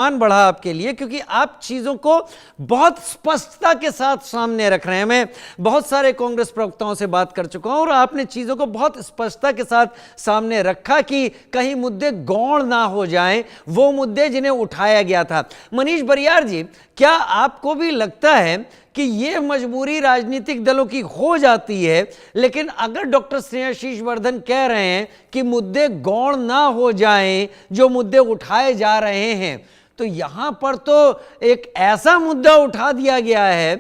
मान बढ़ा आपके लिए, क्योंकि आप चीजों को बहुत स्पष्टता के साथ सामने रख रहे हैं। मैं बहुत सारे कांग्रेस प्रवक्ताओं से बात कर चुका हूं और आपने चीजों को बहुत स्पष्टता के साथ सामने रखा कि कहीं मुद्दे गौण ना हो जाएं, वो मुद्दे जिन्हें उठाया गया था। मनीष बरियार जी, क्या आपको भी लगता है कि ये मजबूरी राजनीतिक दलों की हो जाती है, लेकिन अगर डॉक्टर स्नेहाशीष वर्धन कह रहे हैं कि मुद्दे गौण ना हो जाएं जो मुद्दे उठाए जा रहे हैं, तो यहां पर तो एक ऐसा मुद्दा उठा दिया गया है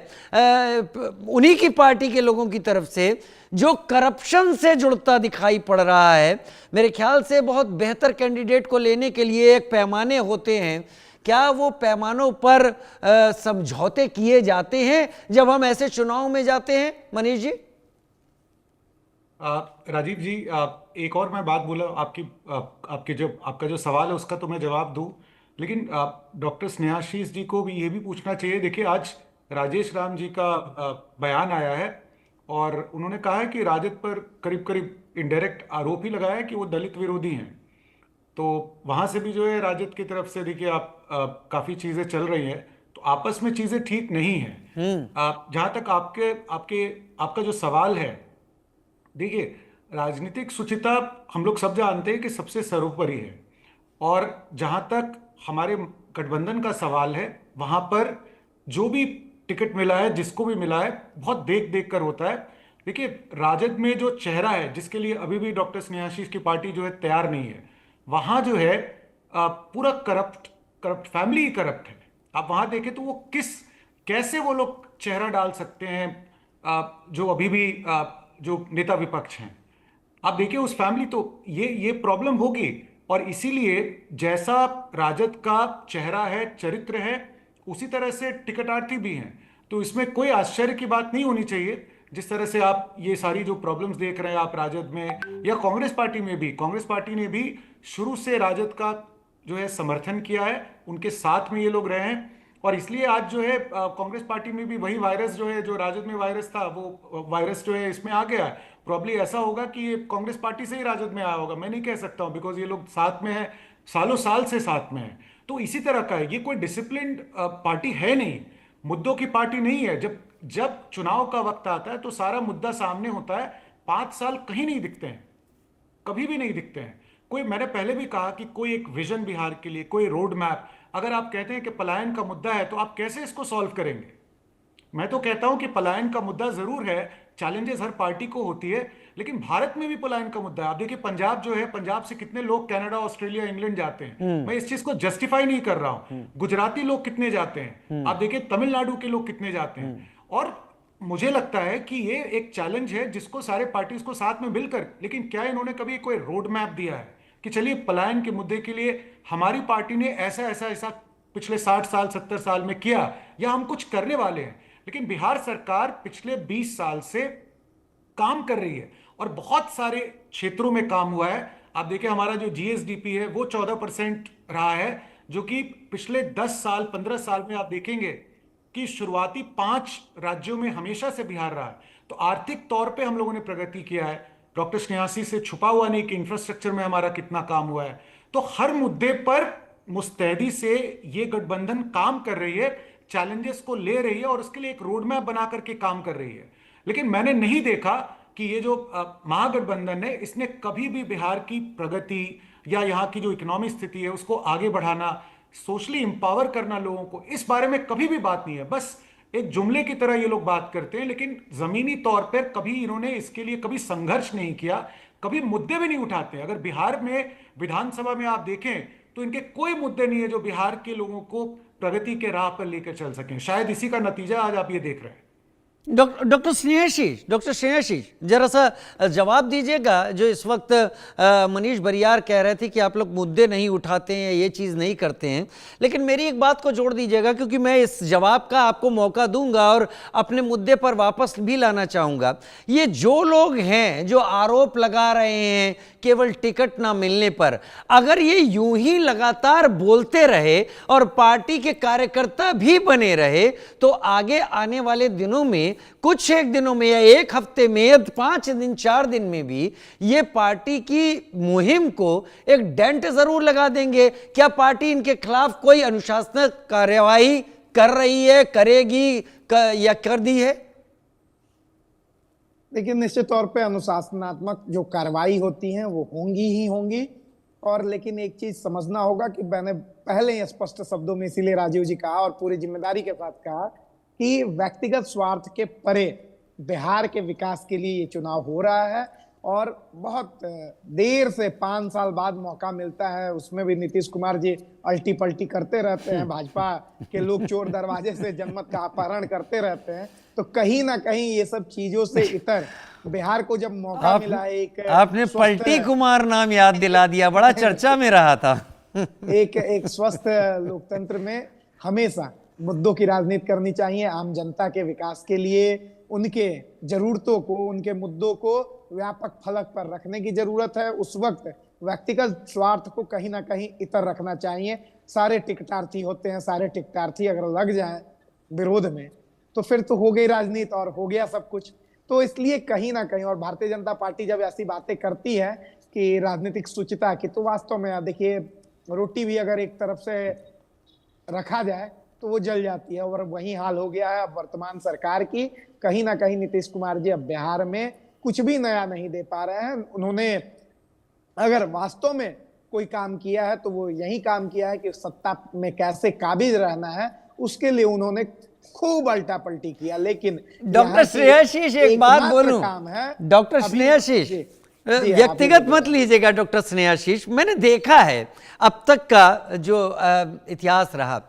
उन्हीं की पार्टी के लोगों की तरफ से जो करप्शन से जुड़ता दिखाई पड़ रहा है। मेरे ख्याल से बहुत बेहतर कैंडिडेट को लेने के लिए एक पैमाने होते हैं, क्या वो पैमानों पर समझौते किए जाते हैं जब हम ऐसे चुनाव में जाते हैं? मनीष जी। राजीव जी, एक और मैं बात बोला आपका जो सवाल है उसका तो मैं जवाब दूं, लेकिन डॉक्टर स्नेहाशीष जी को भी ये भी पूछना चाहिए। देखिए, आज राजेश राम जी का बयान आया है और उन्होंने कहा है कि राजद पर करीब करीब इनडायरेक्ट आरोप ही लगाया है कि वो दलित विरोधी हैं। तो वहां से भी जो है राजद की तरफ से देखिए आप काफी चीजें चल रही हैं, तो आपस में चीजें ठीक नहीं हैं। जहां तक आपके आपके आपका जो सवाल है, देखिए, राजनीतिक शुचिता हम लोग सब जानते हैं कि सबसे सर्वोपरि है। और जहां तक हमारे गठबंधन का सवाल है, वहां पर जो भी टिकट मिला है, जिसको भी मिला है, बहुत देख देख कर होता है। देखिए, राजद में जो चेहरा है जिसके लिए अभी भी डॉक्टर स्नेहाशीष की पार्टी जो है तैयार नहीं है, वहां जो है पूरा करप्ट करप्ट फैमिली ही करप्ट है। आप वहां देखें तो वो कैसे वो लोग चेहरा डाल सकते हैं, जो अभी भी जो नेता विपक्ष हैं। आप देखिए उस फैमिली, तो ये प्रॉब्लम होगी। और इसीलिए जैसा राजद का चेहरा है, चरित्र है, उसी तरह से टिकटार्थी भी हैं। तो इसमें कोई आश्चर्य की बात नहीं होनी चाहिए। जिस तरह से आप ये सारी जो प्रॉब्लम्स देख रहे हैं आप राजद में या कांग्रेस पार्टी में भी, कांग्रेस पार्टी ने भी शुरू से राजद का जो है समर्थन किया है, उनके साथ में ये लोग रहे हैं। और इसलिए आज जो है कांग्रेस पार्टी में भी वही वायरस जो है, जो राजद में वायरस था, वो वायरस जो है इसमें आ गया है। प्रॉब्ली ऐसा होगा कि ये कांग्रेस पार्टी से ही राजद में आया होगा, मैं नहीं कह सकता हूं, बिकॉज ये लोग साथ में है, सालों साल से साथ में है। तो इसी तरह का है, ये कोई डिसिप्लिन्ड पार्टी है नहीं, मुद्दों की पार्टी नहीं है। जब जब चुनाव का वक्त आता है तो सारा मुद्दा सामने होता है, 5 साल कहीं नहीं दिखते हैं, कभी भी नहीं दिखते हैं। कोई, मैंने पहले भी कहा कि कोई एक विजन बिहार के लिए, कोई रोड मैप, अगर आप कहते हैं कि पलायन का मुद्दा है तो आप कैसे इसको सॉल्व करेंगे? मैं तो कहता हूं कि पलायन का मुद्दा जरूर है, चैलेंजेस हर पार्टी को होती है, लेकिन भारत में भी पलायन का मुद्दा है। आप देखिए पंजाब जो है, पंजाब से कितने लोग कनाडा, ऑस्ट्रेलिया, इंग्लैंड जाते हैं। मैं इस चीज को जस्टिफाई नहीं कर रहा हूं। गुजराती लोग कितने जाते हैं, आप देखिए तमिलनाडु के लोग कितने जाते हैं। और मुझे लगता है कि ये एक चैलेंज है जिसको सारे पार्टीज को साथ में मिलकर, लेकिन क्या इन्होंने कभी कोई रोड मैप दिया है कि चलिए पलायन के मुद्दे के लिए हमारी पार्टी ने ऐसा ऐसा ऐसा पिछले 60 साल 70 साल में किया, या हम कुछ करने वाले हैं? लेकिन बिहार सरकार पिछले 20 साल से काम कर रही है और बहुत सारे क्षेत्रों में काम हुआ है। आप देखिए हमारा जो जीएसडीपी है वो 14% रहा है, जो कि पिछले 10 साल 15 साल में आप देखेंगे कि शुरुआती 5 राज्यों में हमेशा से बिहार रहा है। तो आर्थिक तौर पे हम लोगों ने प्रगति किया है। डॉक्टर स्नेहाशीष से छुपा हुआ नहीं कि इंफ्रास्ट्रक्चर में हमारा कितना काम हुआ है। तो हर मुद्दे पर मुस्तैदी से ये गठबंधन काम कर रही है, चैलेंजेस को ले रही है और उसके लिए एक रोड मैप बना करके काम कर रही है। लेकिन मैंने नहीं देखा कि ये जो महागठबंधन है, इसने कभी भी बिहार की प्रगति या यहाँ की जो इकोनॉमिक स्थिति है उसको आगे बढ़ाना, सोशली इंपावर करना लोगों को, इस बारे में कभी भी बात नहीं है। बस एक जुमले की तरह ये लोग बात करते हैं, लेकिन जमीनी तौर पर कभी इन्होंने इसके लिए कभी संघर्ष नहीं किया, कभी मुद्दे भी नहीं उठाते। अगर बिहार में विधानसभा में आप देखें तो इनके कोई मुद्दे नहीं है जो बिहार के लोगों को प्रगति के राह पर लेकर चल सकें। शायद इसी का नतीजा आज आप ये देख रहे हैं। डॉक्टर स्नेहाशीष जरा सा जवाब दीजिएगा। जो इस वक्त मनीष बरियार कह रहे थे कि आप लोग मुद्दे नहीं उठाते हैं, ये चीज़ नहीं करते हैं, लेकिन मेरी एक बात को जोड़ दीजिएगा, क्योंकि मैं इस जवाब का आपको मौका दूंगा और अपने मुद्दे पर वापस भी लाना चाहूँगा। ये जो लोग हैं जो आरोप लगा रहे हैं केवल टिकट ना मिलने पर, अगर ये यूं ही लगातार बोलते रहे और पार्टी के कार्यकर्ता भी बने रहे, तो आगे आने वाले दिनों में कुछ एक दिनों में या एक हफ्ते में या 5 दिन 4 दिन में भी ये पार्टी की मुहिम को एक डेंट जरूर लगा देंगे। क्या पार्टी इनके खिलाफ कोई अनुशासनात्मक कार्यवाही कर रही है, करेगी या कर दी है? देखिए, निश्चित तौर पे अनुशासनात्मक जो कार्रवाई होती है वो होंगी ही होंगी। और लेकिन एक चीज समझना होगा कि मैंने पहले ही स्पष्ट शब्दों में इसीलिए राजीव जी कहा और पूरी जिम्मेदारी के साथ कहा कि व्यक्तिगत स्वार्थ के परे बिहार के विकास के लिए ये चुनाव हो रहा है। और बहुत देर से 5 साल बाद मौका मिलता है, उसमें भी नीतीश कुमार जी अल्टी पल्टी करते रहते हैं, भाजपा के लोग चोर दरवाजे से जनमत का अपहरण करते रहते हैं। तो कहीं ना कहीं ये सब चीजों से इतर बिहार को जब मौका मिला है, एक आपने पलटी कुमार नाम याद दिला दिया, बड़ा चर्चा में रहा था। एक स्वस्थ लोकतंत्र में हमेशा मुद्दों की राजनीति करनी चाहिए। आम जनता के विकास के लिए उनके जरूरतों को, उनके मुद्दों को व्यापक फलक पर रखने की जरूरत है। उस वक्त व्यक्तिगत स्वार्थ को कहीं ना कहीं इतर रखना चाहिए। सारे टिकटार्थी होते हैं, सारे टिकटार्थी अगर लग जाएं विरोध में तो फिर तो हो गई राजनीति और हो गया सब कुछ। तो इसलिए कहीं ना कहीं, और भारतीय जनता पार्टी जब ऐसी बातें करती है कि राजनीतिक शुचिता की, तो वास्तव में देखिए, रोटी भी अगर एक तरफ से रखा जाए तो वो जल जाती है, और वही हाल हो गया है अब वर्तमान सरकार की। कहीं ना कहीं नीतीश कुमार जी अब बिहार में कुछ भी नया नहीं दे पा रहे हैं। उन्होंने अगर वास्तव में कोई काम किया है तो वो यही काम किया है कि सत्ता में कैसे काबिज रहना है, उसके लिए उन्होंने खूब अल्टा पल्टी किया। लेकिन डॉक्टर स्नेहाशीष, एक बात बोलूं, डॉक्टर स्नेहाशीष, व्यक्तिगत मत लीजिएगा डॉक्टर स्नेहाशीष, मैंने देखा है अब तक का जो इतिहास रहा,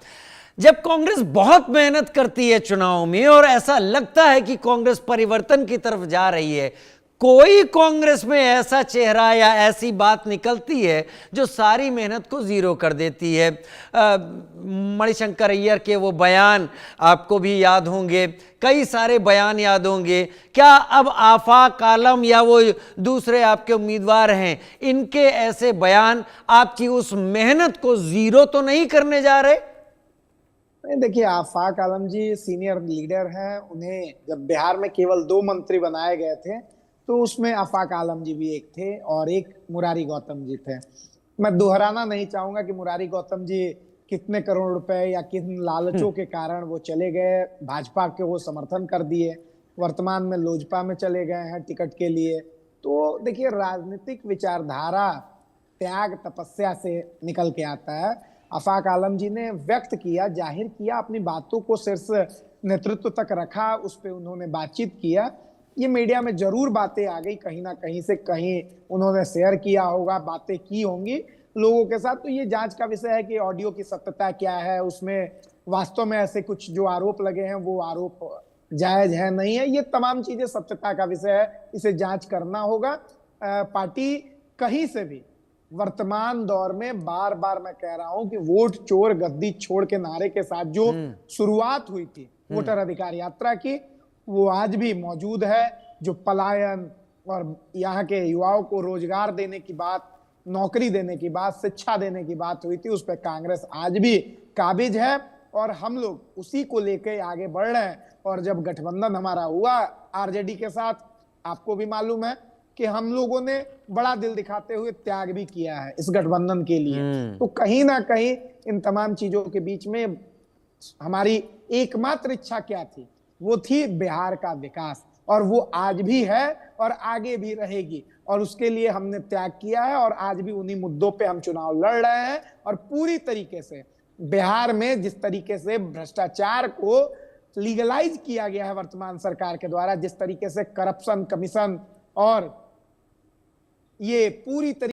जब कांग्रेस बहुत मेहनत करती है चुनाव में और ऐसा लगता है कि कांग्रेस परिवर्तन की तरफ जा रही है, कोई कांग्रेस में ऐसा चेहरा या ऐसी बात निकलती है जो सारी मेहनत को जीरो कर देती है। मणिशंकर अय्यर के वो बयान आपको भी याद होंगे, कई सारे बयान याद होंगे। क्या अब आफाक आलम या वो दूसरे आपके उम्मीदवार हैं, इनके ऐसे बयान आपकी उस मेहनत को जीरो तो नहीं करने जा रहे? देखिए, आफाक आलम जी सीनियर लीडर हैं। उन्हें जब बिहार में केवल 2 मंत्री बनाए गए थे तो उसमें आफाक आलम जी भी एक थे और एक मुरारी गौतम जी थे। मैं दोहराना नहीं चाहूंगा कि मुरारी गौतम जी कितने करोड़ रुपए या किन लालचों के कारण वो चले गए, भाजपा के वो समर्थन कर दिए, वर्तमान में लोजपा में चले गए हैं टिकट के लिए। तो देखिए, राजनीतिक विचारधारा त्याग तपस्या से निकल के आता है। आफाक आलम जी ने व्यक्त किया, जाहिर किया, अपनी बातों को शीर्ष नेतृत्व तक रखा, उस पर उन्होंने बातचीत किया। ये मीडिया में जरूर बातें आ गई, कहीं ना कहीं से कहीं उन्होंने शेयर किया होगा, बातें की होंगी लोगों के साथ। तो ये जांच का विषय है कि ऑडियो की सत्यता क्या है, उसमें वास्तव में ऐसे कुछ जो आरोप लगे हैं वो आरोप जायज है नहीं है, ये तमाम चीजें सत्यता का विषय है, इसे जांच करना होगा। पार्टी कहीं से भी वर्तमान दौर में, बार बार मैं कह रहा हूं कि वोट चोर गद्दी छोड़ के नारे के साथ जो शुरुआत हुई थी वोटर अधिकार यात्रा की, वो आज भी मौजूद है। जो पलायन और यहाँ के युवाओं को रोजगार देने की बात, नौकरी देने की बात, शिक्षा देने की बात हुई थी, उस पर कांग्रेस आज भी काबिज है और हम लोग उसी को लेकर आगे बढ़ रहे हैं। और जब गठबंधन हमारा हुआ आरजेडी के साथ, आपको भी मालूम है कि हम लोगों ने बड़ा दिल दिखाते हुए त्याग भी किया है इस गठबंधन के लिए। तो कहीं ना कहीं इन तमाम चीजों के बीच में हमारी एकमात्र इच्छा क्या थी? वो थी बिहार का विकास, और वो आज भी है और आगे भी रहेगी। और उसके लिए हमने त्याग किया है और आज भी उन्हीं मुद्दों पे हम चुनाव लड़ रहे हैं। और पूरी तरीके से बिहार में जिस तरीके से भ्रष्टाचार को लीगलाइज किया गया है वर्तमान सरकार के द्वारा, जिस तरीके से करप्शन कमीशन और ये पूरी तरीके